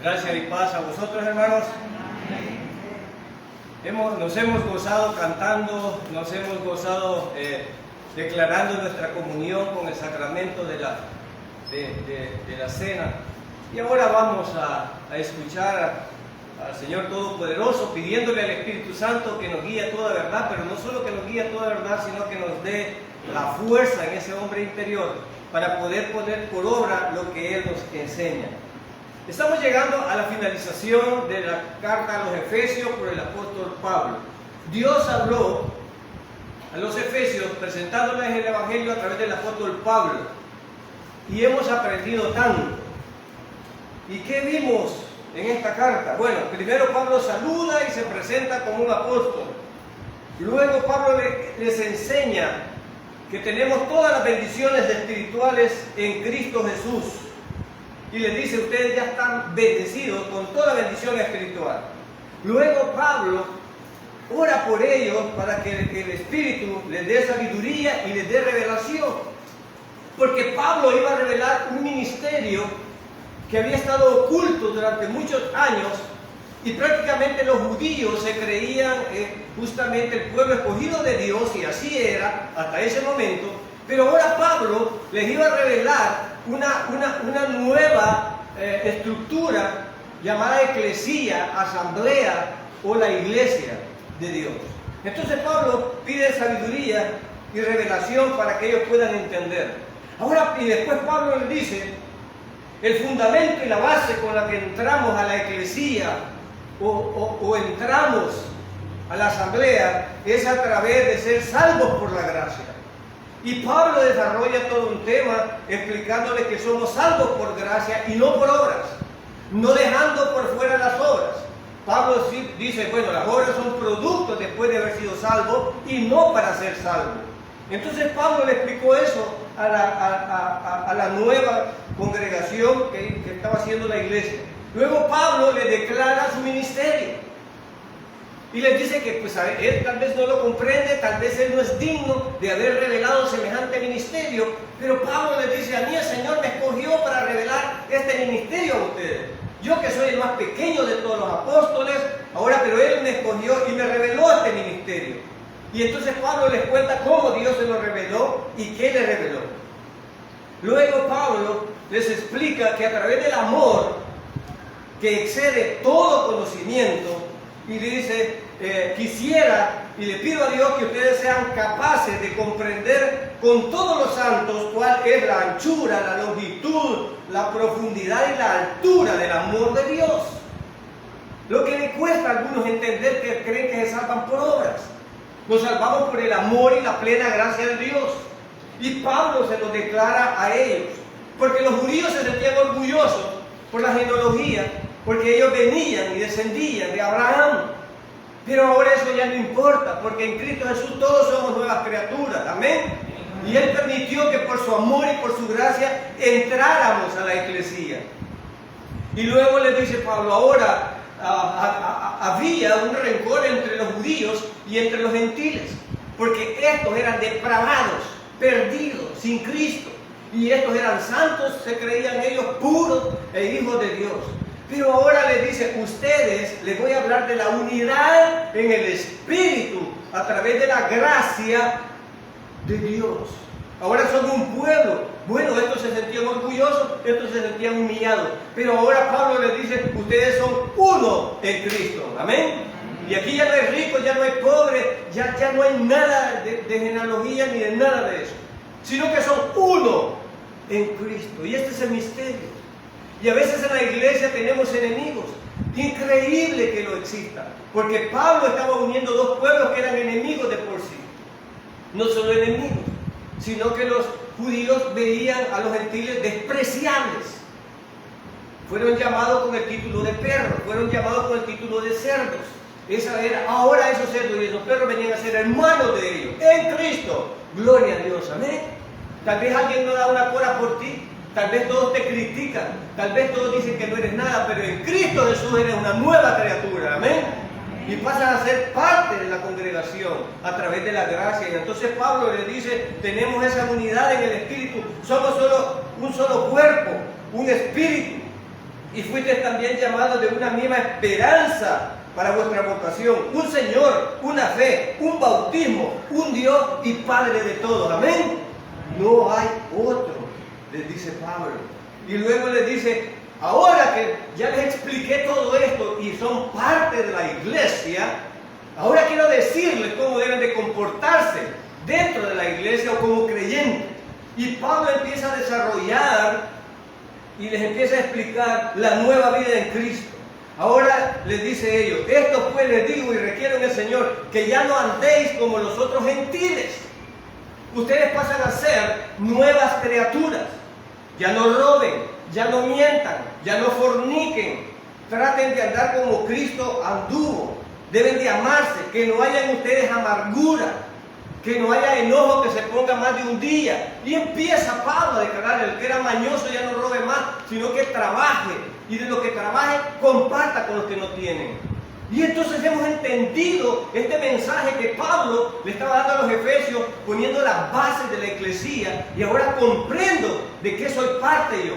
Gracias y paz a vosotros, hermanos. Nos hemos gozado cantando, nos hemos gozado declarando nuestra comunión con el sacramento de la cena. Y ahora vamos a escuchar al Señor Todopoderoso, pidiéndole al Espíritu Santo que nos guíe a toda verdad, pero no solo que nos guíe a toda verdad, sino que nos dé la fuerza en ese hombre interior para poder poner por obra lo que Él nos enseña. Estamos llegando a la finalización de la carta a los Efesios por el apóstol Pablo. Dios habló a los Efesios presentándoles el Evangelio a través del apóstol Pablo. Y hemos aprendido tanto. ¿Y qué vimos en esta carta? Bueno, primero Pablo saluda y se presenta como un apóstol. Luego Pablo les enseña que tenemos todas las bendiciones espirituales en Cristo Jesús. Y les dice, ustedes ya están bendecidos con toda bendición espiritual. Luego Pablo ora por ellos para que el Espíritu les dé sabiduría y les dé revelación. Porque Pablo iba a revelar un ministerio que había estado oculto durante muchos años y prácticamente los judíos se creían justamente el pueblo escogido de Dios, y así era hasta ese momento. Pero ahora Pablo les iba a revelar una nueva estructura llamada eclesía, asamblea o la iglesia de Dios. Entonces Pablo pide sabiduría y revelación para que ellos puedan entender. Ahora, y después Pablo les dice, el fundamento y la base con la que entramos a la eclesía o entramos a la asamblea es a través de ser salvos por la gracia. Y Pablo desarrolla todo un tema explicándole que somos salvos por gracia y no por obras, no dejando por fuera las obras. Pablo dice, bueno, las obras son productos después de haber sido salvo y no para ser salvo. Entonces Pablo le explicó eso a la nueva congregación que estaba haciendo la iglesia. Luego Pablo le declara su ministerio. Y les dice que pues, él tal vez no lo comprende, tal vez él no es digno de haber revelado semejante ministerio, pero Pablo les dice, a mí el Señor me escogió para revelar este ministerio a ustedes. Yo que soy el más pequeño de todos los apóstoles, ahora pero Él me escogió y me reveló este ministerio. Y entonces Pablo les cuenta cómo Dios se lo reveló y qué le reveló. Luego Pablo les explica que a través del amor que excede todo conocimiento, y dice, quisiera y le pido a Dios que ustedes sean capaces de comprender con todos los santos cuál es la anchura, la longitud, la profundidad y la altura del amor de Dios. Lo que le cuesta a algunos entender, que creen que se salvan por obras. Nos salvamos por el amor y la plena gracia de Dios. Y Pablo se lo declara a ellos, porque los judíos se sentían orgullosos por la genealogía, porque ellos venían y descendían de Abraham. Pero ahora eso ya no importa, porque en Cristo Jesús todos somos nuevas criaturas. Amén. Y Él permitió que por su amor y por su gracia entráramos a la eclesía. Y luego le dice Pablo, ahora había un rencor entre los judíos y entre los gentiles, porque estos eran depravados, perdidos, sin Cristo. Y estos eran santos, se creían ellos puros e hijos de Dios. Pero ahora les dice, ustedes, les voy a hablar de la unidad en el Espíritu a través de la gracia de Dios. Ahora son un pueblo. Bueno, estos se sentían orgullosos, estos se sentían humillados. Pero ahora Pablo les dice, ustedes son uno en Cristo. Amén. Y aquí ya no hay rico, ya no hay pobre, ya no hay nada de genealogía ni de nada de eso. Sino que son uno en Cristo. Y este es el misterio. Y a veces en la iglesia tenemos enemigos. Increíble que lo exista. Porque Pablo estaba uniendo dos pueblos que eran enemigos de por sí. No solo enemigos, sino que los judíos veían a los gentiles despreciables. Fueron llamados con el título de perros, fueron llamados con el título de cerdos. Esa era, ahora esos cerdos y esos perros venían a ser hermanos de ellos, en Cristo. Gloria a Dios, amén. Tal vez alguien no da una cora por ti. Tal vez todos te critican, tal vez todos dicen que no eres nada, pero en Cristo Jesús eres una nueva criatura, amén. Y pasas a ser parte de la congregación a través de la gracia. Y entonces Pablo le dice, tenemos esa unidad en el Espíritu, somos un solo cuerpo, un espíritu. y fuisteis también llamados de una misma esperanza para vuestra vocación, un Señor, una fe, un bautismo, un Dios y Padre de todos. Amén. No hay otro, les dice Pablo. Y luego les dice, ahora que ya les expliqué todo esto y son parte de la iglesia, ahora quiero decirles cómo deben de comportarse dentro de la iglesia o como creyentes. Y Pablo empieza a desarrollar y les empieza a explicar la nueva vida en Cristo. Ahora les dice ellos, esto pues les digo y requiero en el Señor, que ya no andéis como los otros gentiles. Ustedes pasan a ser nuevas criaturas. Ya no roben, ya no mientan, ya no forniquen. Traten de andar como Cristo anduvo. Deben de amarse, que no haya en ustedes amargura, que no haya enojo que se ponga más de un día. Y empieza Pablo a declarar, el que era mañoso ya no robe más, sino que trabaje. Y de lo que trabaje, comparta con los que no tienen. Y entonces hemos entendido este mensaje que Pablo le estaba dando a los efesios, poniendo las bases de la eclesía, y ahora comprendo de qué soy parte yo.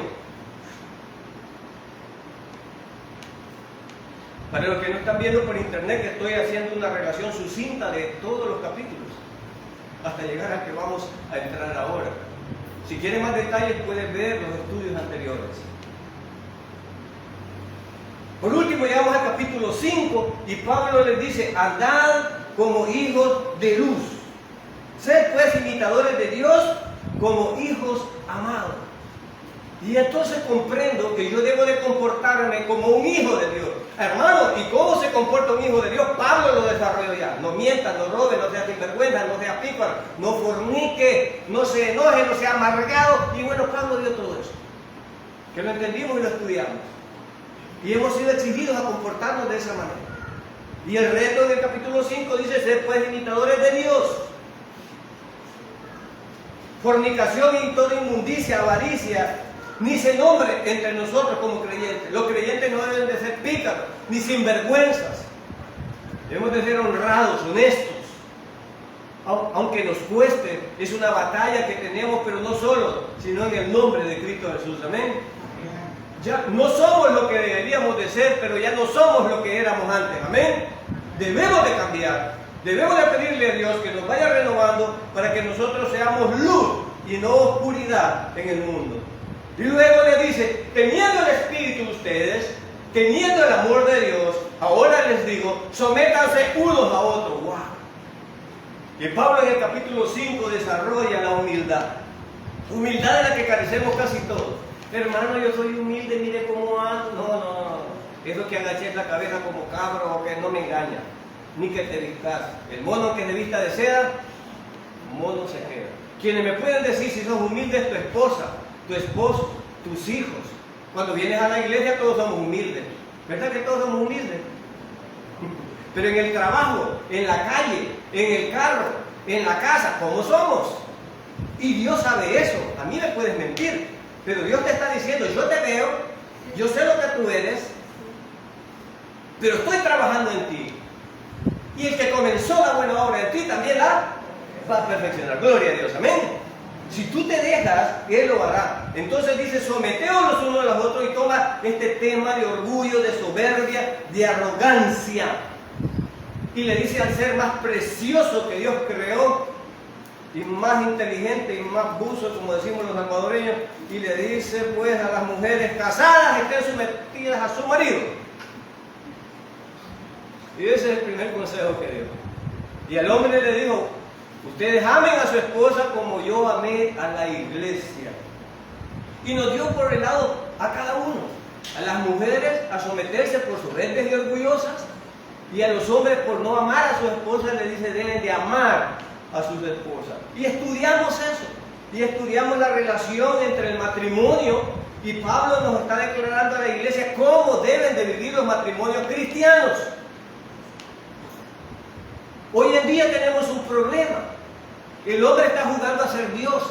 Para los que no están viendo por internet, que estoy haciendo una relación sucinta de todos los capítulos, hasta llegar al que vamos a entrar ahora. Si quieren más detalles, pueden ver los estudios anteriores. Por último, llegamos al capítulo 5 y Pablo les dice, andad como hijos de luz. Sed pues imitadores de Dios como hijos amados. Y entonces comprendo que yo debo de comportarme como un hijo de Dios. Hermano, ¿y cómo se comporta un hijo de Dios? Pablo lo desarrolló ya. No mienta, no robe, no sea sinvergüenza, no sea pícaro, no fornique, no se enoje, no sea amargado. Y bueno, Pablo dio todo eso. Que lo entendimos y lo estudiamos. Y hemos sido exigidos a comportarnos de esa manera. Y el reto del capítulo 5 dice, sed pues imitadores de Dios. Fornicación y toda inmundicia, avaricia, ni se nombre entre nosotros como creyentes. Los creyentes no deben de ser pícaros, ni sinvergüenzas. Debemos de ser honrados, honestos. Aunque nos cueste, es una batalla que tenemos, pero no solo, sino en el nombre de Cristo Jesús. Amén. Ya no somos lo que deberíamos de ser, pero ya no somos lo que éramos antes. Amén. Debemos de cambiar. Debemos de pedirle a Dios que nos vaya renovando para que nosotros seamos luz y no oscuridad en el mundo. Y luego le dice, teniendo el Espíritu ustedes, teniendo el amor de Dios, ahora les digo, sométanse unos a otros. ¡Wow! Y Pablo en el capítulo 5 desarrolla la humildad. Humildad de la que carecemos casi todos. Hermano, yo soy humilde, mire cómo ando. No. Eso que agaches la cabeza como cabro o que no me engaña. Ni que te vistas. El mono que se vista de seda, mono se queda. Quienes me pueden decir si sos humilde es tu esposa, tu esposo, tus hijos. Cuando vienes a la iglesia todos somos humildes. ¿Verdad que todos somos humildes? Pero en el trabajo, en la calle, en el carro, en la casa, ¿cómo somos? Y Dios sabe eso. A mí me puedes mentir, pero Dios te está diciendo, yo te veo, yo sé lo que tú eres, pero estoy trabajando en ti. Y el que comenzó la buena obra en ti también la va a perfeccionar. Gloria a Dios, amén. Si tú te dejas, Él lo hará. Entonces dice, someteos los unos a los otros, y toma este tema de orgullo, de soberbia, de arrogancia. Y le dice al ser más precioso que Dios creó, y más inteligente y más buzo, como decimos los salvadoreños, y le dice pues a las mujeres casadas estén sometidas a su marido. Y ese es el primer consejo que dio. Y al hombre le dijo, ustedes amen a su esposa como yo amé a la iglesia. Y nos dio por el lado a cada uno. A las mujeres a someterse por soberbias y orgullosas, y a los hombres por no amar a sus esposas le dice, deben de amar a sus esposas. Y estudiamos eso. Y estudiamos la relación entre el matrimonio, y Pablo nos está declarando a la iglesia cómo deben de vivir los matrimonios cristianos. Hoy en día tenemos un problema. El hombre está jugando a ser Dios.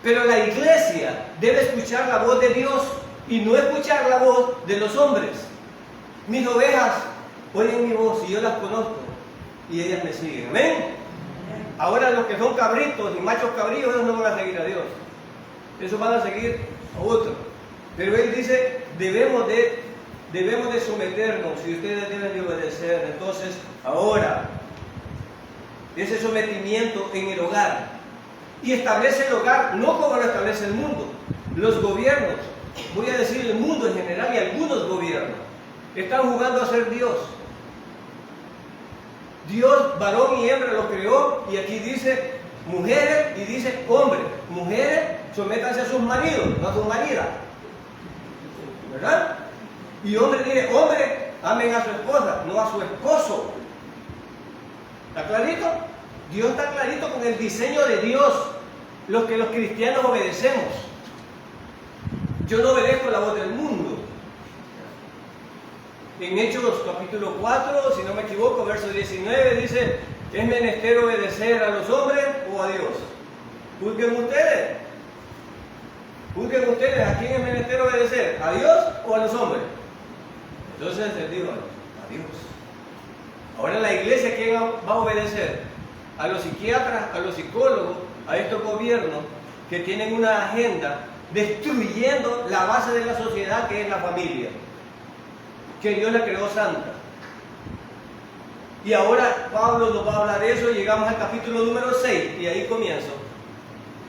Pero la iglesia debe escuchar la voz de Dios y no escuchar la voz de los hombres. Mis ovejas oyen mi voz y yo las conozco y ellas me siguen. ¿Amén? Ahora los que son cabritos y machos cabríos, ellos no van a seguir a Dios. Esos van a seguir a otro. Pero Él dice, debemos de someternos y ustedes deben de obedecer. Entonces, ahora, ese sometimiento en el hogar. Y establece el hogar no como lo establece el mundo. Los gobiernos, voy a decir el mundo en general y algunos gobiernos, están jugando a ser Dios. Dios, varón y hembra, lo creó y aquí dice mujeres y dice hombres. Mujeres, sométanse a sus maridos, no a sus maridas. ¿Verdad? Y hombre dice, hombre, amen a su esposa, no a su esposo. ¿Está clarito? Dios está clarito con el diseño de Dios, los que los cristianos obedecemos. Yo no obedezco la voz del mundo. En Hechos capítulo 4, si no me equivoco, verso 19, dice, es menester obedecer a los hombres o a Dios. Juzguen ustedes. Juzguen ustedes, ¿a quién es menester obedecer? ¿A Dios o a los hombres? Entonces les digo, a Dios. Ahora la iglesia, ¿quién va a obedecer? A los psiquiatras, a los psicólogos, a estos gobiernos que tienen una agenda destruyendo la base de la sociedad, que es la familia, que Dios la creó santa. Y ahora Pablo nos va a hablar de eso. Llegamos al capítulo número 6 y ahí comienzo.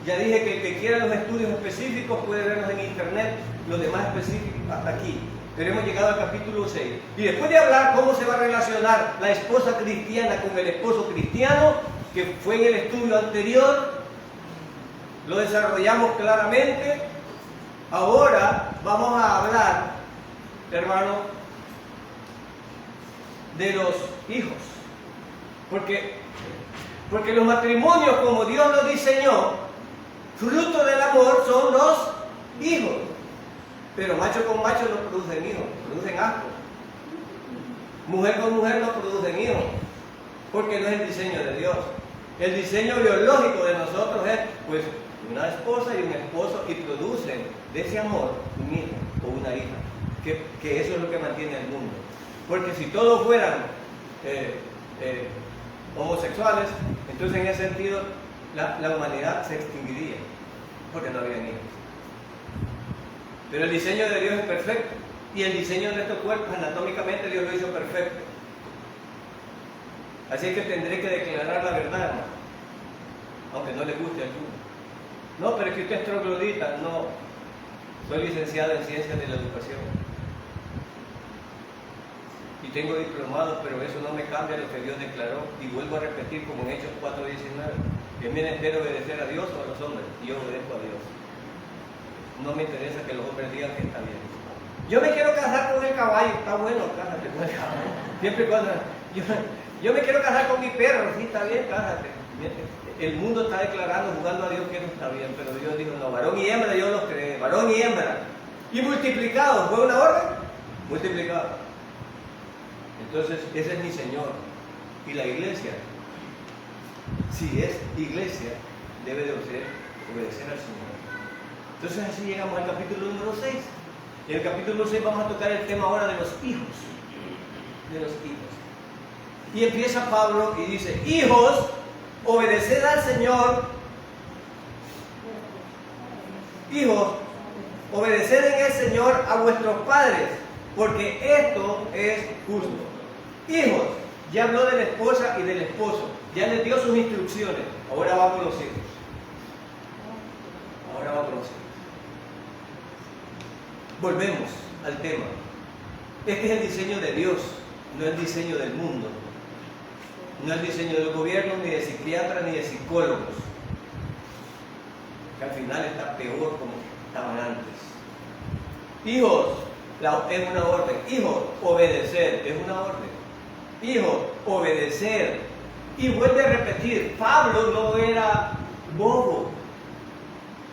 Ya dije que el que quiera los estudios específicos puede verlos en internet, los demás específicos hasta aquí. Pero hemos llegado al capítulo 6. Y después de hablar cómo se va a relacionar la esposa cristiana con el esposo cristiano, que fue en el estudio anterior, lo desarrollamos claramente. Ahora vamos a hablar, hermano, de los hijos. Porque los matrimonios, como Dios los diseñó, fruto del amor son los hijos. Pero macho con macho no producen hijos, producen asco. Mujer con mujer no producen hijos, porque no es el diseño de Dios. El diseño biológico de nosotros es, pues, una esposa y un esposo, y producen de ese amor un hijo o una hija. Que eso es lo que mantiene el mundo. Porque si todos fueran homosexuales, entonces en ese sentido la humanidad se extinguiría, porque no habría hijos. Pero el diseño de Dios es perfecto, y el diseño de estos cuerpos anatómicamente Dios lo hizo perfecto. Así que tendré que declarar la verdad, hermano, aunque no le guste a alguno. No, pero es que usted es troglodita. No, soy licenciado en Ciencias de la Educación y tengo diplomados, pero eso no me cambia lo que Dios declaró. Y vuelvo a repetir, como en Hechos 4:19, es menester obedecer a Dios o a los hombres, y yo obedezco a Dios. No me interesa que los hombres digan que está bien. Yo me quiero casar con el caballo. Está bueno, cásate con el caballo. Siempre y cuando yo me quiero casar con mi perro. Sí, está bien, cásate. El mundo está declarando, jugando a Dios, que no está bien, pero Dios dijo, no, varón y hembra yo los creé, varón y hembra. Y multiplicado, ¿fue una orden? Multiplicado. Entonces, ese es mi Señor. Y la iglesia, si es iglesia, debe de obedecer al Señor. Entonces así llegamos al capítulo número 6. Y en el capítulo 6 vamos a tocar el tema ahora de los hijos. De los hijos. Y empieza Pablo y dice, hijos, obedeced al Señor. Hijos, obedeced en el Señor a vuestros padres, porque esto es justo. Hijos, ya habló de la esposa y del esposo, ya les dio sus instrucciones. Ahora va con los hijos. Ahora va con los hijos. Volvemos al tema. Este es el diseño de Dios, no el diseño del mundo. No el diseño del gobierno, ni de psiquiatras, ni de psicólogos. Que al final está peor como estaban antes. Hijos, es una orden. Hijos, obedecer, es una orden. Hijos, obedecer. Y vuelve a repetir, Pablo no era bobo,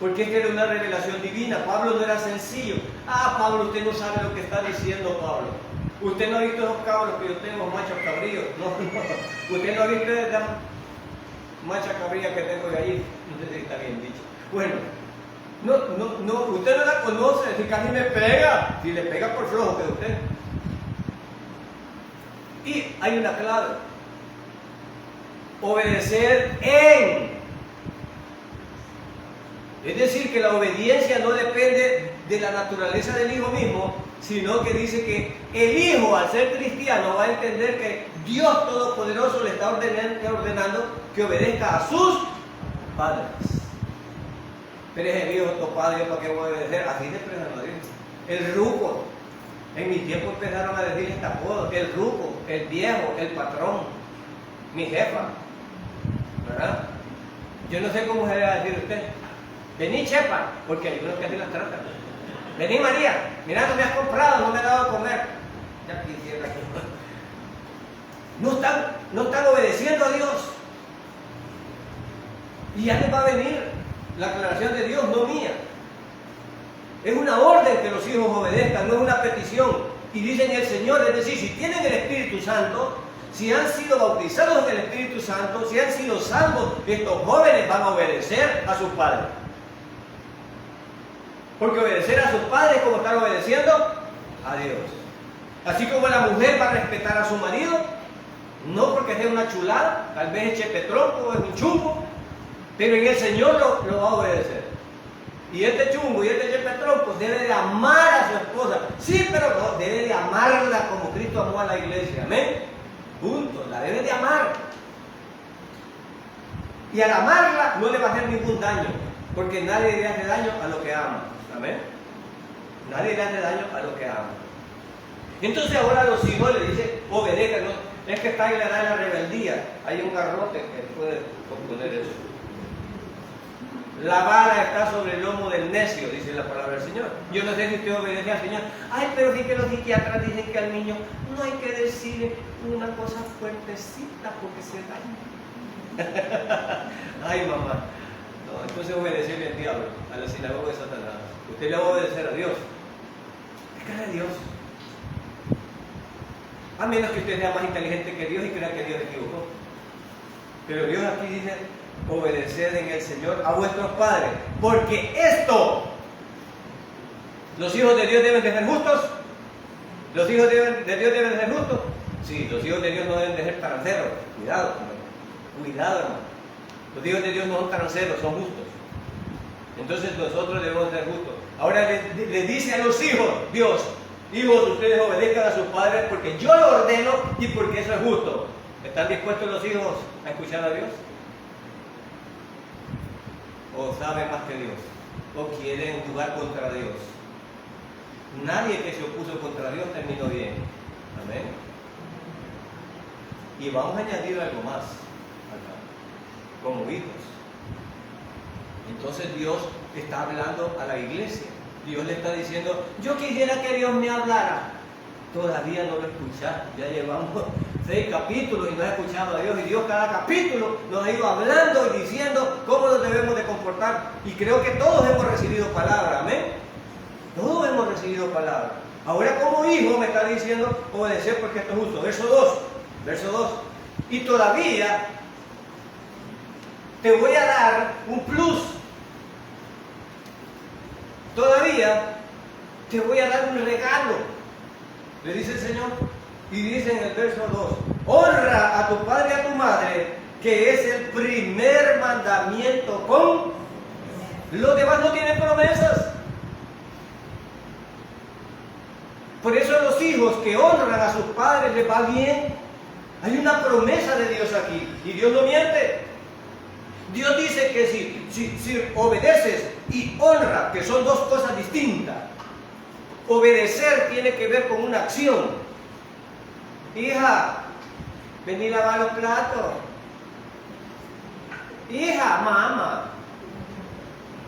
porque esta era una revelación divina. Pablo no era sencillo. Pablo, usted no sabe lo que está diciendo, Pablo. Usted no ha visto esos cabros que yo tengo, machos cabríos. No. Usted no ha visto esa macha cabrilla que tengo de ahí. No sé si está bien dicho. Bueno, no, usted no la conoce, si casi me pega. Si le pega por flojo que usted. Y hay una clave. Obedecer en. Es decir, que la obediencia no depende de la naturaleza del hijo mismo, sino que dice que el hijo, al ser cristiano, va a entender que Dios Todopoderoso le está ordenando que obedezca a sus padres. Pero es el hijo, tu padre, ¿para qué voy a obedecer? Así le empezaron a decir. El ruco. En mi tiempo empezaron a decir este apodo. El ruco, el viejo, el patrón, mi jefa. ¿Verdad? Yo no sé cómo se le va a decir a usted. Vení, chepa, porque hay unos que así las tratan. Vení, María, mira, no me has comprado, no me has dado a comer. Ya quisiera que no están obedeciendo a Dios. Y ya les va a venir la aclaración de Dios, no mía. Es una orden que los hijos obedezcan, no es una petición. Y dicen el Señor, es decir, si tienen el Espíritu Santo, si han sido bautizados en el Espíritu Santo, si han sido salvos, estos jóvenes van a obedecer a sus padres. Porque obedecer a sus padres es como estar obedeciendo a Dios. Así como la mujer va a respetar a su marido, no porque sea una chulada, tal vez es chepetronco o es un chumbo, pero en el Señor lo va a obedecer. Y este chumbo y este chepetronco debe de amar a su esposa. Sí, pero no, debe de amarla como Cristo amó a la iglesia. Amén. Punto. La debe de amar. Y al amarla no le va a hacer ningún daño, porque nadie le hace daño a lo que ama. Amén. Nadie le hace daño a lo que ama. Entonces ahora a los hijos le dice, obedezcan. ¿No? Es que está en la edad de la rebeldía. Hay un garrote que puede componer eso. La vara está sobre el lomo del necio, dice la palabra del Señor. Yo no sé si usted obedece al Señor. Ay, pero sí que los psiquiatras dicen que al niño no hay que decirle una cosa fuertecita porque se daña. Ay, mamá. No, entonces obedecerle al diablo, a la sinagoga de Satanás. Usted le va a obedecer a Dios. Es a Dios. A menos que usted sea más inteligente que Dios y crea que Dios se equivocó. Pero Dios aquí dice, obedeced en el Señor a vuestros padres, porque esto, los hijos de Dios deben de ser justos. ¿Los hijos de Dios deben de ser justos? Sí, los hijos de Dios no deben de ser taranceros. Cuidado, hermano. Cuidado, hermano. Los hijos de Dios no son taranceros, son justos. Entonces nosotros debemos ser justos. Ahora le dice a los hijos, Dios, hijos, ustedes obedezcan a sus padres porque yo lo ordeno y porque eso es justo. ¿Están dispuestos los hijos a escuchar a Dios? ¿O saben más que Dios? ¿O quieren jugar contra Dios? Nadie que se opuso contra Dios terminó bien. Amén. Y vamos a añadir algo más acá, como hijos. Entonces Dios está hablando a la iglesia. Dios le está diciendo, yo quisiera que Dios me hablara. Todavía no lo escuchaste. Ya llevamos 6 capítulos y no has escuchado a Dios. Y Dios cada capítulo nos ha ido hablando y diciendo cómo nos debemos de comportar. Y creo que todos hemos recibido palabra. Amén. Todos hemos recibido palabra. Ahora como hijo me está diciendo obedecer porque esto es justo. Verso 2. Y todavía te voy a dar un plus. Todavía te voy a dar un regalo, le dice el Señor. Y dice en el verso 2, honra a tu padre y a tu madre, que es el primer mandamiento con... Los demás no tienen promesas. Por eso los hijos que honran a sus padres les va bien. Hay una promesa de Dios aquí, y Dios no miente. Dios dice que si obedeces y honra, que son dos cosas distintas. Obedecer tiene que ver con una acción. Hija, vení a lavar los platos. Hija, mamá.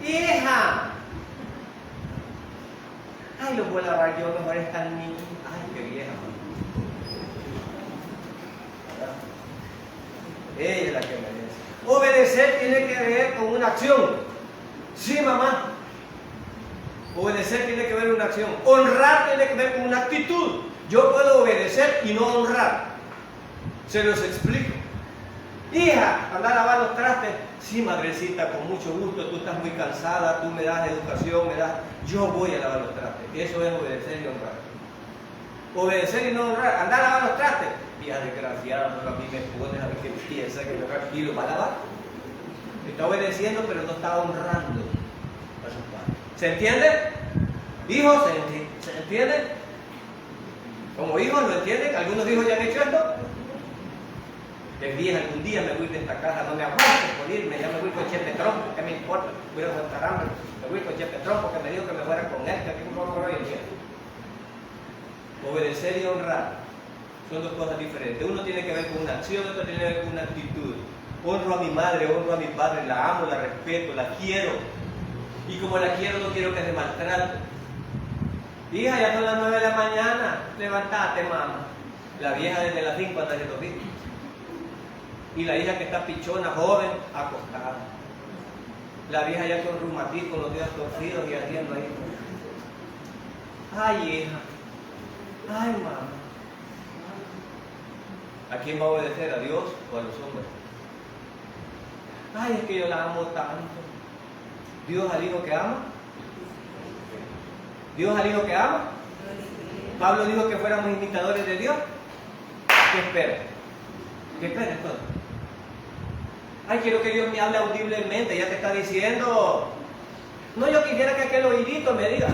Hija. Ay, los voy a lavar yo, mejor están niños. Ay, qué vieja. Ella es la que merece. Obedecer tiene que ver con una acción. Sí, mamá. Obedecer tiene que ver con una acción. Honrar tiene que ver con una actitud. Yo puedo obedecer y no honrar. Se los explico. Hija, anda a lavar los trastes. Sí, madrecita, con mucho gusto. Tú estás muy cansada, tú me das educación, yo voy a lavar los trastes. Eso es obedecer y honrar. Obedecer y no honrar. Anda a lavar los trastes. Vieja desgraciada, pero a mí me pones a ver qué piensa que me lo va a lavar. Está obedeciendo, pero no está honrando a sus padres. ¿Se entiende? Hijos, ¿se entiende? Como hijos lo entienden, algunos hijos ya han hecho esto. El día, algún día me voy de esta casa, no me aguanto por irme, ya me voy con Chepe Trompo, ¿qué me importa? Voy a aguantar hambre, me voy con Chepe Trompo que me dijo que me fuera con él, que aquí un poco hoy en día. Obedecer y honrar son dos cosas diferentes. Uno tiene que ver con una acción, otro tiene que ver con una actitud. Honro a mi madre, honro a mi padre, la amo, la respeto, la quiero. Y como la quiero, no quiero que se maltrate. Hija, ya son las 9 de la mañana, levántate, mamá. La vieja desde las 5 hasta haciendo fiesta. Y la hija que está pichona, joven, acostada. La vieja ya con reumatismo, con los dedos torcidos y haciendo ahí. Ay, hija. Ay, mamá. ¿A quién va a obedecer? ¿A Dios o a los hombres? Ay, es que yo la amo tanto. ¿Dios al hijo que ama? ¿Dios al hijo que ama? Pablo dijo que fuéramos imitadores de Dios. ¿Qué espera? ¿Qué espera entonces? Ay, quiero que Dios me hable audiblemente. Ya te está diciendo. No, yo quisiera que aquel oídito me diga.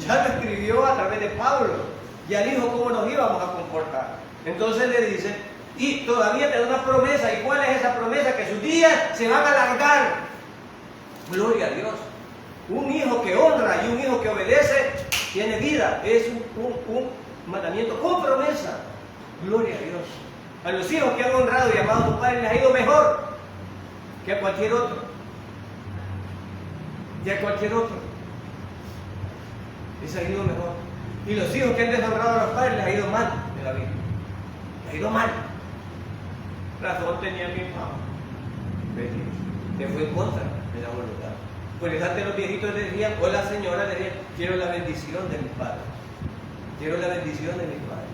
Ya lo escribió a través de Pablo. Ya dijo cómo nos íbamos a comportar. Entonces le dice, y todavía te da una promesa. ¿Y cuál es esa promesa? Que sus días se van a alargar. Gloria a Dios. Un hijo que honra y un hijo que obedece tiene vida. Es un mandamiento con promesa. Gloria a Dios. A los hijos que han honrado y amado a sus padres les ha ido mejor que a cualquier otro. Que a cualquier otro. Les ha ido mejor. Y los hijos que han deshonrado a los padres les ha ido mal en la vida. Les ha ido mal. Razón tenía mi papá. Que fue en contra de la voluntad. Pues antes los viejitos le decían, o la señora le decía, quiero la bendición de mis padres. Quiero la bendición de mis padres.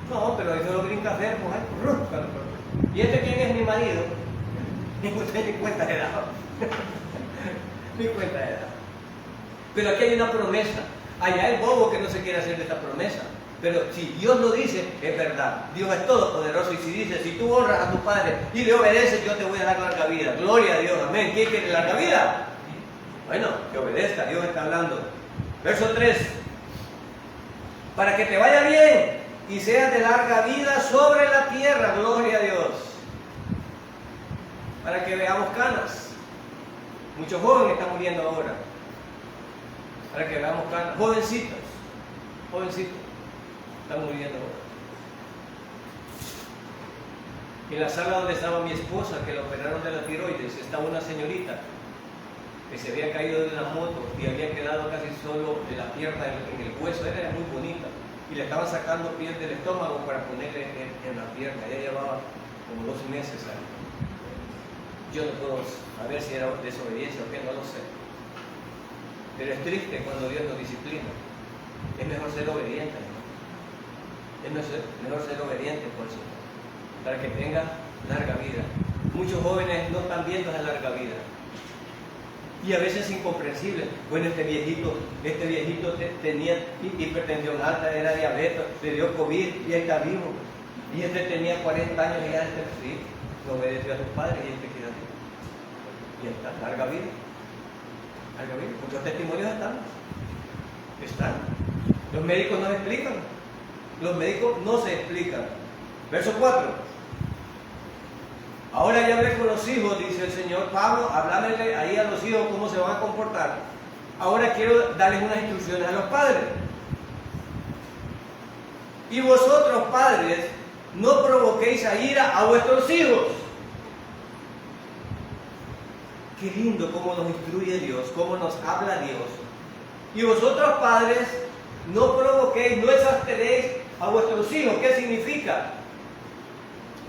No, pero eso lo brinca a hacer, pues, ¿y este quién es mi marido? Ni usted ni cuenta de edad. Ni cuenta de edad. Pero aquí hay una promesa. Allá el bobo que no se quiere hacer de esta promesa. Pero si Dios lo dice, es verdad. Dios es todopoderoso y si dice, si tú honras a tu padre y le obedeces, yo te voy a dar larga vida. Gloria a Dios, amén. ¿Quién quiere larga vida? Bueno, que obedezca, Dios está hablando. Verso 3. Para que te vaya bien y seas de larga vida sobre la tierra, gloria a Dios. Para que veamos canas. Muchos jóvenes están muriendo ahora. Para que veamos canas. Jovencitos, están muriendo ahora. En la sala donde estaba mi esposa, que la operaron de la tiroides, estaba una señorita que se había caído de una moto y había quedado casi solo de la pierna en el hueso. Ella era muy bonita y le estaban sacando piel del estómago para ponerle en la pierna. Ella llevaba como 2 meses ahí. Yo no puedo saber si era desobediencia o qué, no lo sé. Pero es triste cuando Dios nos disciplina. Es mejor ser obediente, ¿no? Es mejor ser obediente por eso, para que tenga larga vida. Muchos jóvenes no están viendo esa larga vida. Y a veces es incomprensible. Bueno, este viejito tenía hipertensión alta, era diabetes, le dio COVID y está vivo. Y este tenía 40 años y ya sí, no obedeció a sus padres y este queda vivo. Y está, larga vida. Larga vida. Muchos testimonios están. Los médicos no se explican. Los médicos no se explican. Verso 4. Ahora ya hablé con los hijos, dice el Señor. Pablo, háblale ahí a los hijos cómo se van a comportar. Ahora quiero darles unas instrucciones a los padres. Y vosotros, padres, no provoquéis a ira a vuestros hijos. Qué lindo cómo nos instruye Dios, cómo nos habla Dios. Y vosotros, padres, no provoquéis, no exasperéis a vuestros hijos. ¿Qué significa?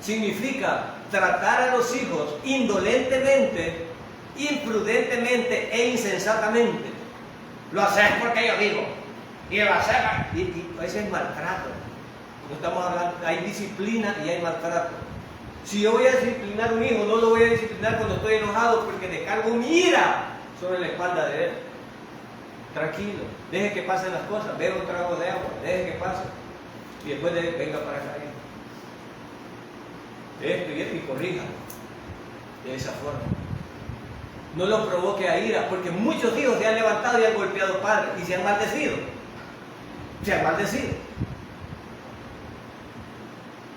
Significa tratar a los hijos indolentemente, imprudentemente e insensatamente. Lo haces porque yo digo. Y lo haces. Y ese es maltrato. No estamos hablando, hay disciplina y hay maltrato. Si yo voy a disciplinar a un hijo, no lo voy a disciplinar cuando estoy enojado porque descargo mi ira sobre la espalda de él. Tranquilo, deje que pasen las cosas, beba un trago de agua, deje que pase. Y después venga para acá. Esto y corrija de esa forma. No lo provoque a ira, porque muchos hijos se han levantado y han golpeado padres y se han maldecido. sea maldecido.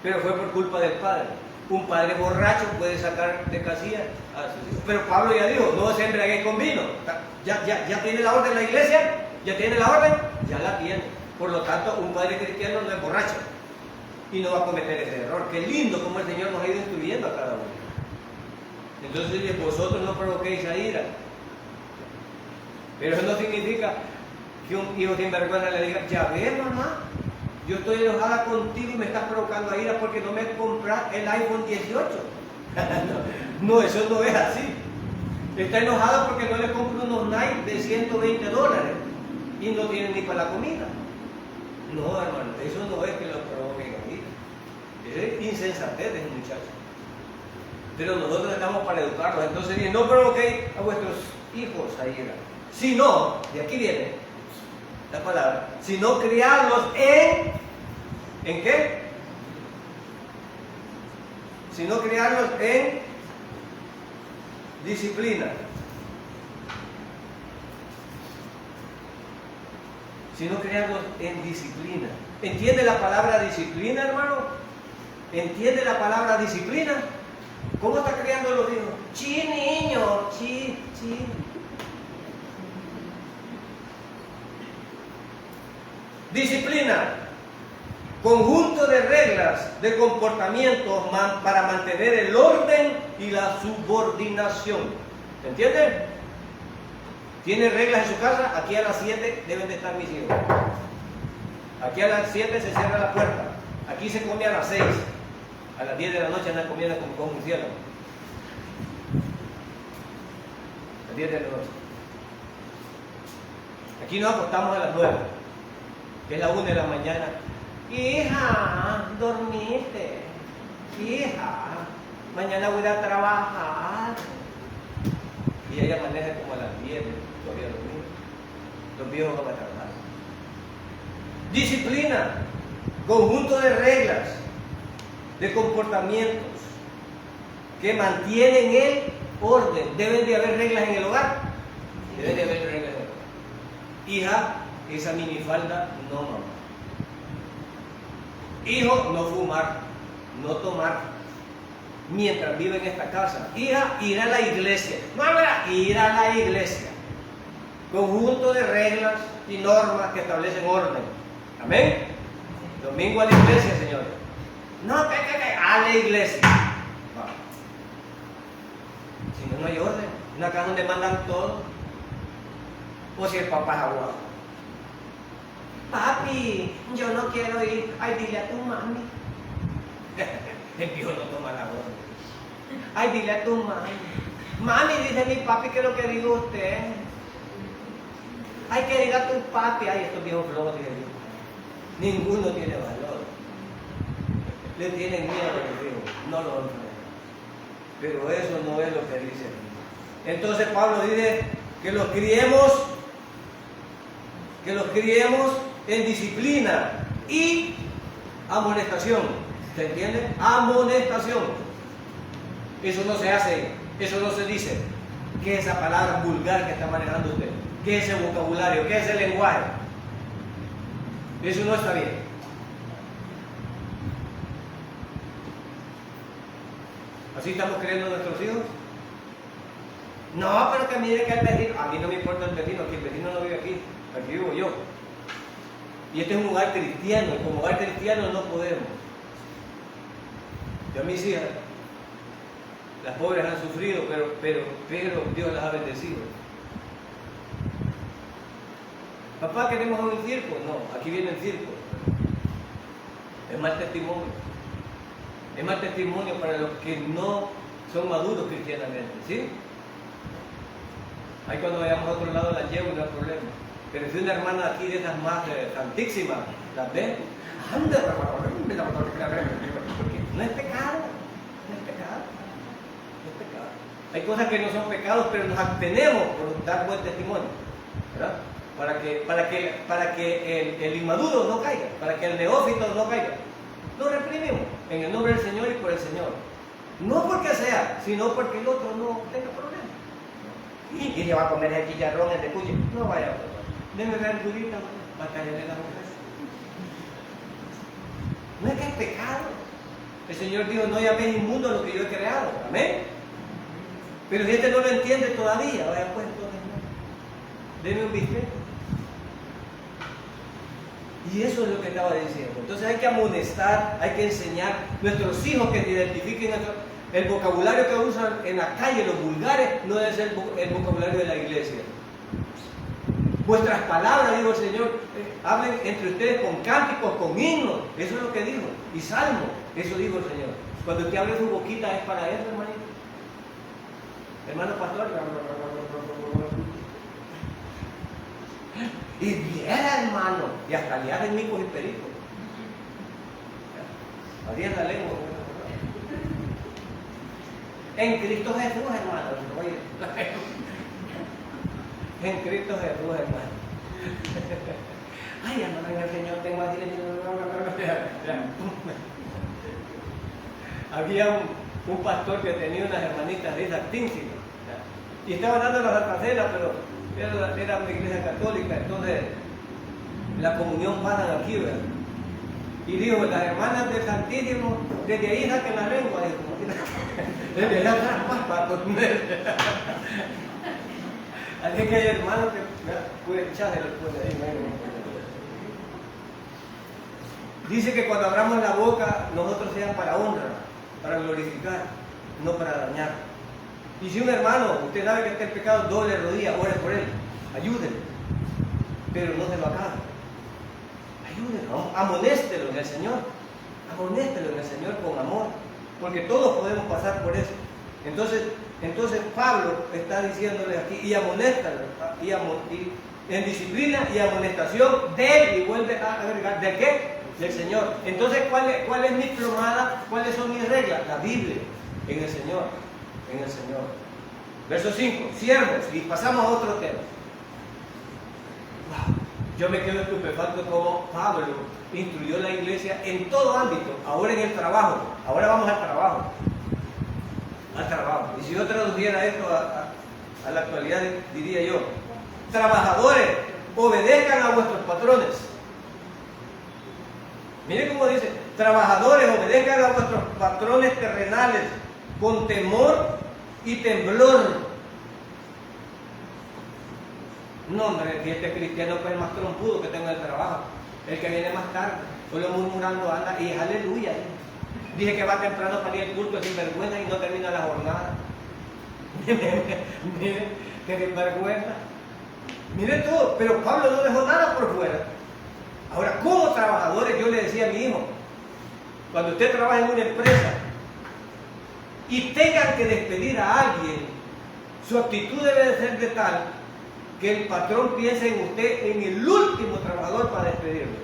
Pero fue por culpa del padre. Un padre borracho puede sacar de casilla a sus hijos. Pero Pablo ya dijo, no se embriaguéis con vino. Ya tiene la orden la iglesia, ya tiene la orden, ya la tiene. Por lo tanto, un padre cristiano no es borracho y no va a cometer ese error. Qué lindo como el Señor nos ha ido instruyendo a cada uno. Entonces dice, vosotros no provoquéis a ira. Pero eso no significa que un hijo sinvergüenza le diga, ya ves, mamá, yo estoy enojada contigo y me estás provocando a ira porque no me compras el iPhone 18. No, eso no es así. Está enojada porque no le compro unos Nike de $120 y no tiene ni para la comida. No, hermano, eso no es que lo provoquen a ira. Es insensatez de ese muchacho. Pero nosotros estamos para educarlos. Entonces dice, no provoquéis a vuestros hijos a ira. Si no, de aquí viene la palabra, sino criarlos ¿en qué? Sino criarlos en disciplina. Sino criarlos en disciplina. ¿Entiende la palabra disciplina, hermano? ¿Entiende la palabra disciplina? ¿Cómo está criando los hijos? Chi, niño, chi. Disciplina, conjunto de reglas de comportamiento para mantener el orden y la subordinación. ¿Entienden? ¿Tiene reglas en su casa? Aquí a las 7 deben de estar mis hijos. Aquí a las 7 se cierra la puerta. Aquí se come a las 6. A las 10 de la noche andan comiendo como un cielo. A las 10 de la noche. Aquí nos acostamos a las 9. Que es la 1 de la mañana. Hija, dormiste. Hija, mañana voy a ir a trabajar. Y ella maneja como a las 10, todavía dormida. Los viejos van a trabajar. Disciplina, conjunto de reglas, de comportamientos que mantienen el orden. Deben de haber reglas en el hogar. Deben de haber reglas en el hogar. Hija, esa minifalda no, mamá. Hijo, no fumar, no tomar mientras vive en esta casa. Hija, ir a la iglesia. Mamá, ir a la iglesia. Conjunto de reglas y normas que establecen orden. Amén. Domingo a la iglesia, señores. No, a la iglesia. Va. Si no, no hay orden. Una casa donde mandan todo. O si el papá es abogado. Papi, yo no quiero ir. Ay, dile a tu mami. El viejo no toma la orden. Ay, dile a tu mami. Mami, dice mi papi que lo que diga usted. Ay, que diga tu papi. Ay, estos viejos flojos, dice yo. Ninguno tiene valor. Le tienen miedo a los hijos. No lo honran. Pero eso no es lo que dice. Entonces Pablo dice que los criemos en disciplina y amonestación. ¿Se entiende? Amonestación. Eso no se hace, eso no se dice. ¿Qué es esa palabra vulgar que está manejando usted? ¿Qué es ese vocabulario? ¿Qué es el lenguaje? Eso no está bien. ¿Así estamos criando a nuestros hijos? No, pero que mire que el vecino, a mí no me importa el vecino, que el vecino no vive aquí, aquí vivo yo. Y este es un hogar cristiano, y como hogar cristiano no podemos. Yo a mis hijas, las pobres han sufrido, pero Dios las ha bendecido. Papá, ¿queremos a un circo? No, aquí viene el circo. Es mal testimonio. Es mal testimonio para los que no son maduros cristianamente, ¿sí? Ahí cuando vayamos a otro lado las llevo y no hay problema. Pero si una hermana aquí de esas más santísimas, ¿las ven? Anda, porque no es pecado, no es pecado, no es pecado. Hay cosas que no son pecados, pero nos abstenemos por dar buen testimonio, ¿verdad? Para que el inmaduro no caiga, para que el neófito no caiga. Lo reprimimos en el nombre del Señor y por el Señor. No porque sea, sino porque el otro no tenga problema. Y se va a comer el chicharrón, el tecuche. No vaya, déme verdurita, para caerle la boca. es que es pecado. El Señor dijo, no llaméis inmundo a lo que yo he creado. Amén. Pero si este no lo entiende todavía, vaya pues entonces no. Deme un bistec. Y eso es lo que estaba diciendo. Entonces hay que amonestar, hay que enseñar a nuestros hijos que identifiquen el vocabulario que usan en la calle, los vulgares, no es el vocabulario de la iglesia. Vuestras palabras, dijo el Señor, hablen entre ustedes con cánticos, con himnos. Eso es lo que dijo. Y salmo, eso dijo el Señor. Cuando usted abre su boquita es para eso, hermanito. Hermano pastor. Y viera, hermano. Y hasta le hacen micos y pericos. Abría la lengua. En Cristo Jesús, hermano. Oye. En Cristo Jesús, hermano. Ay, hermano, en el Señor tengo así. Había un pastor que tenía unas hermanitas de esas tínsicas. Y estaban dando la Santa Cena, pero era una iglesia católica, entonces la comunión pasan aquí, ¿verdad? Y dijo, las hermanas del Santísimo, desde ahí saquen la lengua, desde allá atrás para poner. Así que hay hermanos que pueden echarse después de ahí. Dice que cuando abramos la boca, nosotros sean para honra, para glorificar, no para dañar. Y si un hermano, usted sabe que está en pecado, doble rodilla, ore por él, ayúdenlo, pero no se lo acabe. Ayúdenlo, amonéstelo en el Señor, amonéstelo en el Señor con amor, porque todos podemos pasar por eso. Entonces Pablo está diciéndole aquí, y amonéstalo, y en disciplina y amonestación de él, y vuelve a agregar, ¿de qué? Del Señor. Entonces, ¿cuál es mi plomada? ¿Cuáles son mis reglas? La Biblia, en el Señor, en el Señor. Verso 5, siervos, y pasamos a otro tema. Wow. Yo me quedo estupefacto como Pablo instruyó la iglesia en todo ámbito, ahora en el trabajo, ahora vamos al trabajo. Al trabajo. Y si yo tradujera esto a la actualidad, diría yo, trabajadores, obedezcan a vuestros patrones. Mire cómo dice, trabajadores, obedezcan a vuestros patrones terrenales con temor y temblor. No, hombre, que este cristiano pues es más trompudo que tenga el trabajo. El que viene más tarde, solo murmurando anda, y es aleluya. Dije que va temprano para ir al culto sin vergüenza y no termina la jornada. Mire, que sinvergüenza. Mire todo, pero Pablo no dejó nada por fuera. Ahora, como trabajadores, yo le decía a mi hijo, cuando usted trabaja en una empresa y tengan que despedir a alguien, su actitud debe de ser de tal que el patrón piense en usted, en el último trabajador para despedirlo.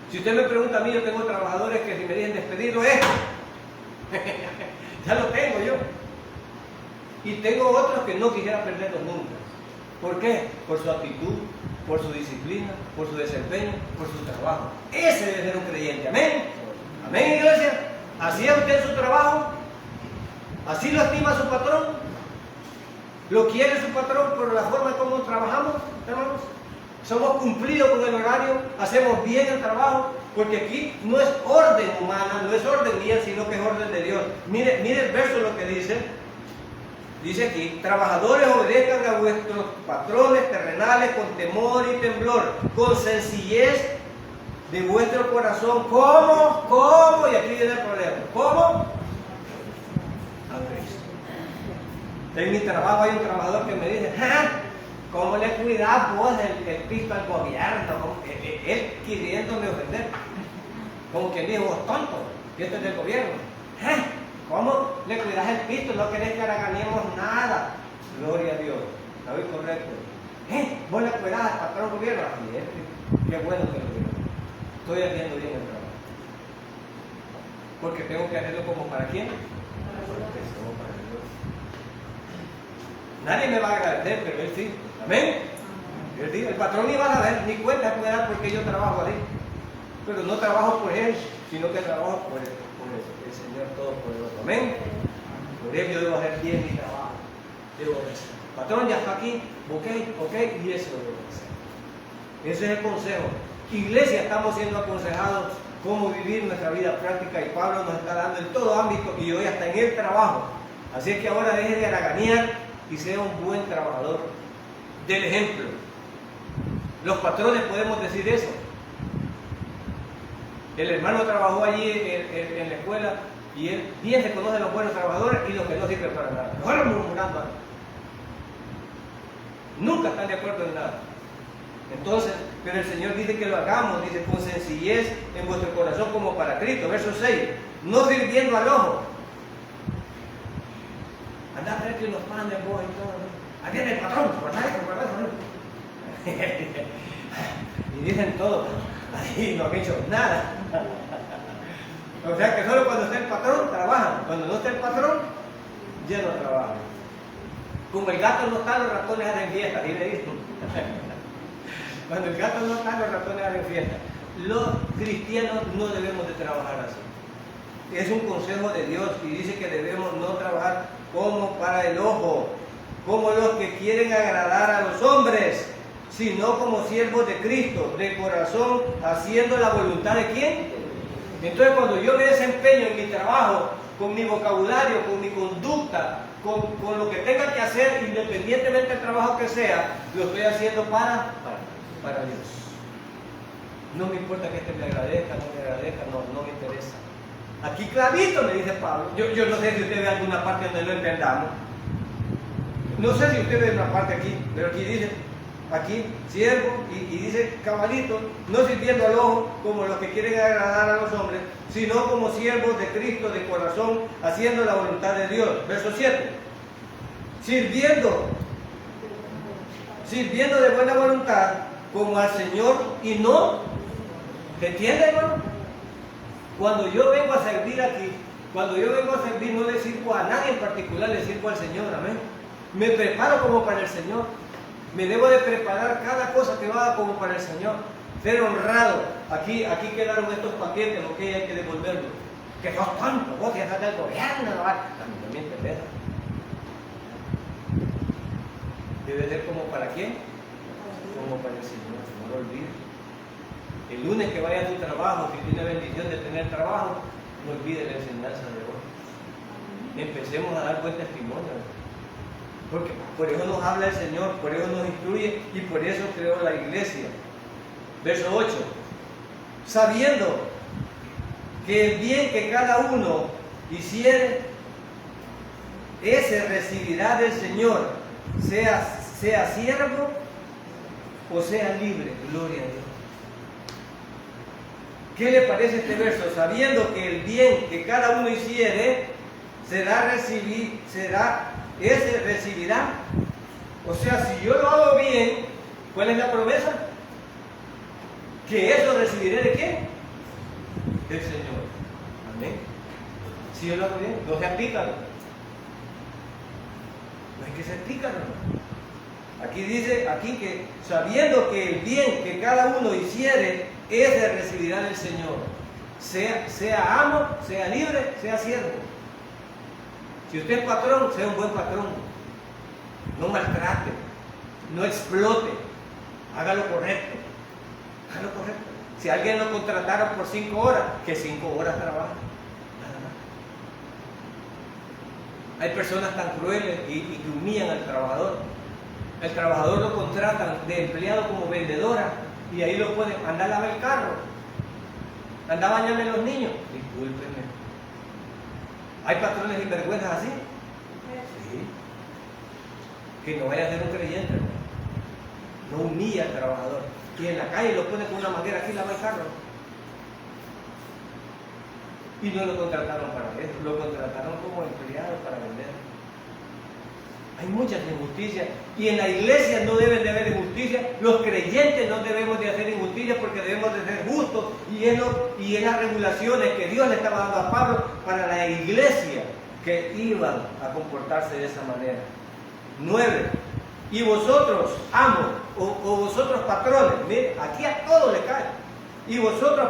Si usted me pregunta a mí, yo tengo trabajadores que si me dicen despedirlo es ya lo tengo yo. Y tengo otros que no quisiera perderlos nunca. ¿Por qué? Por su actitud, por su disciplina, por su desempeño, por su trabajo. Ese debe ser un creyente. Amén. Amén, iglesia. ¿Así es usted su trabajo? ¿Así lo estima su patrón? ¿Lo quiere su patrón por la forma en cómo trabajamos, hermanos? ¿Somos cumplidos con el horario? ¿Hacemos bien el trabajo? Porque aquí no es orden humana, no es orden mía, sino que es orden de Dios. Mire el verso lo que dice. Dice aquí, trabajadores, obedezcan a vuestros patrones terrenales con temor y temblor, con sencillez de vuestro corazón. ¿Cómo? Y aquí viene el problema. ¿Cómo? A Cristo. En mi trabajo hay un trabajador que me dice, ¿cómo le cuidas vos el pisto al gobierno? Él queriéndome ofender. Como que dijo, vos tonto, que esto es del gobierno. ¿Cómo le cuidas el pisto? No querés que ahora ganemos nada. Gloria a Dios. ¿Está correcto? ¿Vos le cuidás al patrón gobierno? Así es. Qué bueno que lo digo. Estoy haciendo bien el trabajo. Porque tengo que hacerlo como para quién. Como para Dios. Nadie me va a agradecer, pero él sí. Amén. Él sí. El patrón ni va a dar ni cuenta puede dar porque yo trabajo ahí. Pero no trabajo por él, sino que trabajo por el Señor Todopoderoso. Amén. Por ello yo debo hacer bien mi trabajo. Debo hacer. Patrón, ya está aquí. Ok, y eso debo hacer. Ese es el consejo. Iglesia, estamos siendo aconsejados cómo vivir nuestra vida práctica, y Pablo nos está dando en todo ámbito y hoy hasta en el trabajo. Así es que ahora deje de haraganear y sea un buen trabajador. Del ejemplo. Los patrones podemos decir eso. El hermano trabajó allí en la escuela y él bien se conoce a los buenos trabajadores y los que no sirven para nada. Mejor murmurando. Nunca están de acuerdo en nada. Entonces, pero el Señor dice que lo hagamos, dice, con sencillez en vuestro corazón como para Cristo. Verso 6, no sirviendo al ojo. Anda a traer que nos manden vos y todo, ¿no? Ahí viene el patrón, ¿verdad? Y dicen todo, ahí no han hecho nada. O sea que solo cuando está el patrón trabajan, cuando no está el patrón ya no trabajan. Como el gato no está, los ratones hacen fiesta, ¿sí le dicen? Cuando el gato no está, los ratones hacen fiesta. Los cristianos no debemos de trabajar así. Es un consejo de Dios y dice que debemos no trabajar como para el ojo, como los que quieren agradar a los hombres, sino como siervos de Cristo, de corazón, haciendo la voluntad de ¿quién? Entonces cuando yo me desempeño en mi trabajo, con mi vocabulario, con mi conducta, con lo que tenga que hacer, independientemente del trabajo que sea, lo estoy haciendo para Dios. No me importa que este me agradezca, no me interesa. Aquí clarito me dice Pablo. Yo no sé si usted ve alguna parte donde lo entendamos. No sé si usted ve una parte aquí, pero aquí dice, aquí, siervo, y dice cabalito, no sirviendo al ojo como los que quieren agradar a los hombres, sino como siervos de Cristo de corazón, haciendo la voluntad de Dios. Verso 7. Sirviendo de buena voluntad, como al Señor y no, ¿te entiende, hermano? Cuando yo vengo a servir aquí, cuando yo vengo a servir, no le sirvo a nadie en particular, le sirvo al Señor, amén. Me preparo como para el Señor. Me debo de preparar cada cosa que haga como para el Señor. Ser honrado. Aquí quedaron estos paquetes, ok, hay que devolverlos. Que sos tonto, vos que estás del gobierno, no me interesa. Debe ser como para quién, como para el Señor, no lo olvides. El lunes que vaya a tu trabajo, si tiene bendición de tener trabajo, no olvides la enseñanza de hoy. Empecemos a dar buen testimonio. Porque por eso nos habla el Señor, por eso nos instruye y por eso creó la iglesia. Verso 8. Sabiendo que el bien que cada uno hiciere, ese recibirá del Señor, sea siervo o sea libre. Gloria a Dios. ¿Qué le parece este verso? Sabiendo que el bien que cada uno hiciere, ese recibirá. O sea, si yo lo hago bien, ¿cuál es la promesa? Que eso recibiré ¿de quién? Del Señor. Amén. Si yo lo hago bien, no sea pícaro. No hay que ser pícaro. Aquí dice, que sabiendo que el bien que cada uno hiciere, ese recibirá del Señor. Sea amo, sea libre, sea siervo. Si usted es patrón, sea un buen patrón. No maltrate, no explote, haga lo correcto. Haga lo correcto. Si alguien lo contrataron por 5 horas, que 5 horas trabaje. Nada más. Hay personas tan crueles y que humillan al trabajador. El trabajador lo contratan de empleado como vendedora y ahí lo pueden andar a lavar el carro, andar a bañarle a los niños. Discúlpenme. ¿Hay patrones sinvergüenzas así? Sí. Que no vaya a ser un creyente, no humilla al trabajador. Y en la calle lo pone con una manguera aquí, lava el carro. Y no lo contrataron para eso, lo contrataron como empleado para vender. Hay muchas injusticias y en la iglesia no deben de haber injusticia. Los creyentes no debemos de hacer injusticia porque debemos de ser justos y es las regulaciones que Dios le estaba dando a Pablo para la iglesia que iban a comportarse de esa manera. 9. Y vosotros, amos, o vosotros patrones, mire, aquí a todos le cae. Y vosotros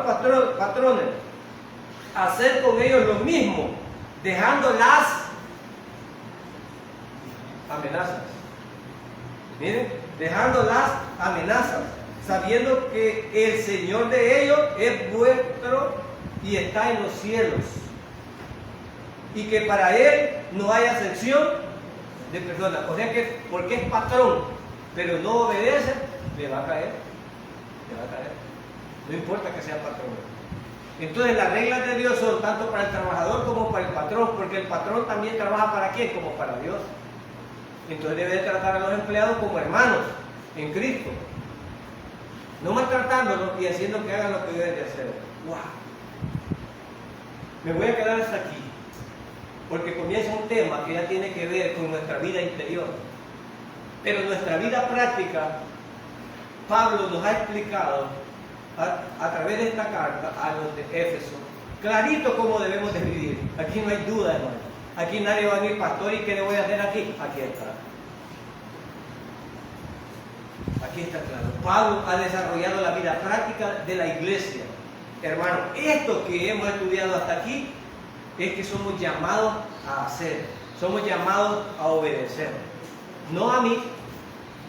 patrones, hacer con ellos lo mismo, dejando las amenazas. Miren, dejando las amenazas, sabiendo que el Señor de ellos es vuestro y está en los cielos, y que para Él no hay acepción de personas. O sea que porque es patrón, pero no obedece, le va a caer, le va a caer. No importa que sea patrón. Entonces las reglas de Dios son tanto para el trabajador como para el patrón, porque el patrón también trabaja para quién, como para Dios. Entonces debe de tratar a los empleados como hermanos en Cristo, no maltratándolos y haciendo que hagan lo que deben de hacer. ¡Wow! Me voy a quedar hasta aquí, porque comienza un tema que ya tiene que ver con nuestra vida interior. Pero nuestra vida práctica, Pablo nos ha explicado a través de esta carta a los de Éfeso, clarito cómo debemos de vivir. Aquí no hay duda, hermano. Aquí nadie va a venir, pastor, ¿y qué le voy a hacer aquí? Aquí está. Aquí está claro. Pablo ha desarrollado la vida práctica de la iglesia. Hermano, esto que hemos estudiado hasta aquí es que somos llamados a hacer, somos llamados a obedecer. No a mí,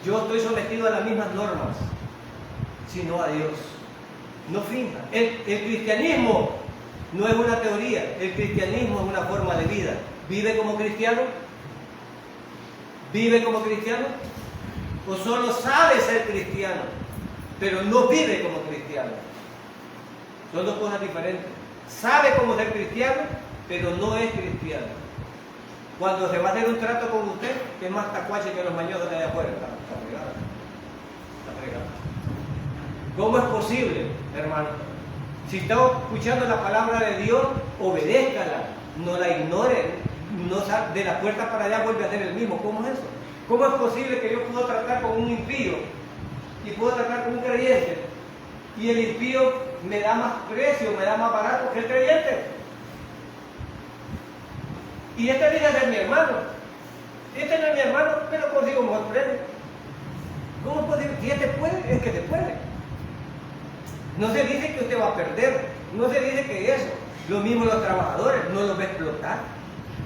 yo estoy sometido a las mismas normas, sino a Dios. No finja. El cristianismo no es una teoría, el cristianismo es una forma de vida. ¿Vive como cristiano? ¿Vive como cristiano? ¿O solo sabe ser cristiano, pero no vive como cristiano? Son dos cosas diferentes. Sabe cómo ser cristiano, pero no es cristiano. Cuando se va a hacer un trato con usted, que es más tacuache que los mañosos de allá afuera, está fregado. Está fregado. ¿Cómo es posible, hermano? Si está escuchando la palabra de Dios, obedézcala, no la ignore, no sal, de la puerta para allá vuelve a hacer el mismo. ¿Cómo es eso? ¿Cómo es posible que yo puedo tratar con un impío y puedo tratar con un creyente y el impío me da más precio, me da más barato que el creyente? Y este viene a ser mi hermano. Este no es mi hermano, pero consigo mejor precio. ¿Cómo es posible? Si este puede, es que se puede. No se dice que usted va a perder, no se dice que eso. Lo mismo los trabajadores, no los va a explotar.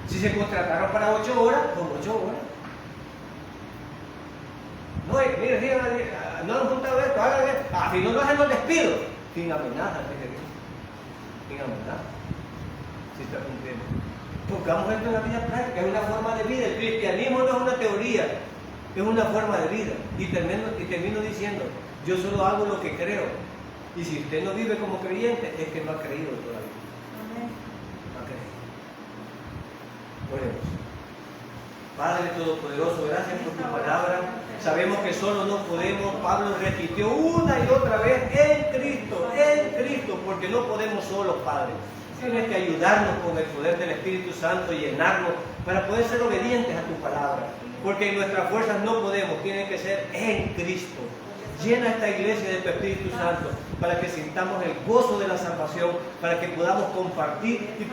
Si se contrataron para 8 horas, con 8 horas. No, mire, sí, no han juntado esto, hagan esto. Si no lo hacen, los despido. Sin amenazas, sin amenazas. Si está cumpliendo. Pongamos esto en la vida práctica, es una forma de vida. El cristianismo no es una teoría, es una forma de vida. Y termino diciendo, yo solo hago lo que creo. Y si usted no vive como creyente, es que no ha creído todavía. Amén. No ha creído. Oremos. Padre Todopoderoso, gracias por tu palabra. Sabemos que solo no podemos. Pablo repitió una y otra vez en Cristo, porque no podemos solos, Padre. Tienes que ayudarnos con el poder del Espíritu Santo y llenarnos para poder ser obedientes a tu palabra. Porque en nuestras fuerzas no podemos, tiene que ser en Cristo. Llena esta iglesia de tu Espíritu Santo para que sintamos el gozo de la salvación, para que podamos compartir y